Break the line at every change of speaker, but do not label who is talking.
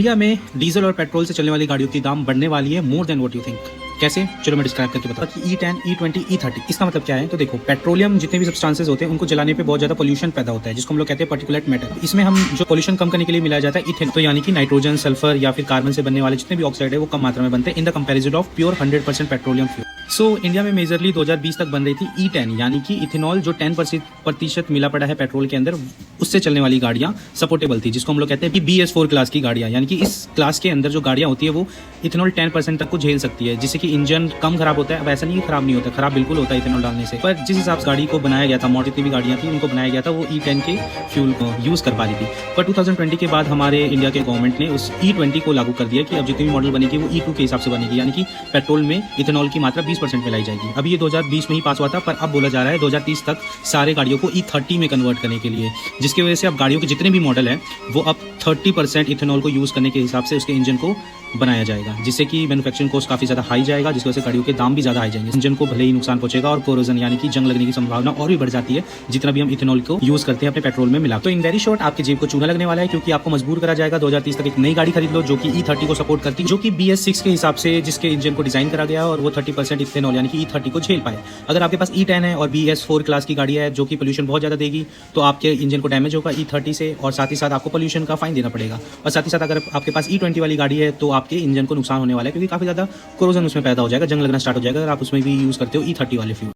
India में diesel और petrol से चलने वाली गाड़ियों की दाम बढ़ने वाली है more than what you think. कैसे? चलो मैं डिस्क्राइब करके बताता हूँ। E10, E20, E30 इसका मतलब क्या है? तो देखो, पेट्रोलियम जितने भी सब्सटेंसेस होते हैं उनको जलाने पे बहुत ज्यादा पोल्यूशन पैदा होता है, जिसको हम लोग कहते हैं पार्टिकुलेट मैटर। इसमें हम जो पोल्यूशन कम करने के लिए मिलाया जाता है इथेनॉल, तो यानी कि नाइट्रोजन, सल्फर या फिर कार्बन से बनने वाले जितने भी ऑक्साइड है वो कम मात्रा में बनते हैं in the comparison of pure 100% petroleum fuel. So India में मेजरली 2020 तक बन रही थी E10 यानी कि इथेनॉल जो 10% मिला पड़ा है पेट्रोल के अंदर, उससे चलने वाली गाड़ियां सपोर्टेबल थी, जिसको हम लोग कहते हैं BS4 क्लास की गाड़ियां। यानी कि इस क्लास के अंदर जो गाड़ियां होती है वो इथेनॉल 10% तक को झेल सकती है, जिससे कि इंजन कम खराब होता है। अब ऐसा नहीं खराब नहीं होता, खराब बिल्कुल होता है इथेनॉल डालने से, पर जिस हिसाब से गाड़ी को बनाया गया था, मॉडल जितनी भी गाड़ियां थी उनको बनाया गया था वो E10 के फ्यूल को यूज कर पा रही थी। पर 2020 के बाद हमारे इंडिया के गवर्नमेंट ने उस E20 को लागू कर दिया कि अब जितनी भी मॉडल बनेगी वो E2 के हिसाब से बनेगी, यानी कि पेट्रोल में इथेनॉल की मात्रा 20% मिलाई जाएगी। अभी ये 2020 में ही पास हुआ था, पर अब बोला जा रहा है 2030 तक सारे गाड़ियों को E30 में कन्वर्ट करने के लिए, जिसकी वजह से अब गाड़ियों के जितने भी मॉडल हैं वो अब 30% इथेनॉल को यूज करने के हिसाब से उसके इंजन को बनाया जाएगा, जिससे कि मैन्युफैक्चरिंग कॉस्ट काफी ज्यादा हाई जाएगा, जिसकी वजह से गाड़ियों के दाम भी ज्यादा हाई जाएंगे। इंजन को भले ही नुकसान पहुंचेगा और कोरोजन यानी कि जंग लगने की संभावना और भी बढ़ जाती है जितना भी हम इथेनॉल को यूज करते हैं अपने पेट्रोल में मिला। तो इन वेरी शॉर्ट आपकी जेब को चूना लगने वाला है, क्योंकि आपको मजबूर करा जाएगा 2030 तक एक नई गाड़ी खरीद लो जो कि E30 को सपोर्ट करती है, जो कि BS6 के हिसाब से जिसके इंजन को डिजाइन करा गया और वो 30% इथेनॉल यानी कि E30 को झेल पाए। अगर आपके पास E10 है और BS4 क्लास की गाड़ी है जो कि पोल्यूशन बहुत ज्यादा देगी, तो आपके इंजन को डैमेज होगा E30 से, और साथ ही साथ आपको पोल्यूशन का फाइन देना पड़ेगा। और साथ ही साथ अगर आपके पास E20 वाली गाड़ी है तो आपके इंजन को नुकसान होने वाला है, क्योंकि काफी ज्यादा कोरोजन उसमें पैदा हो जाएगा, जंग लगना स्टार्ट हो जाएगा अगर आप उसमें भी यूज करते हो E30 वाले फ्यूल।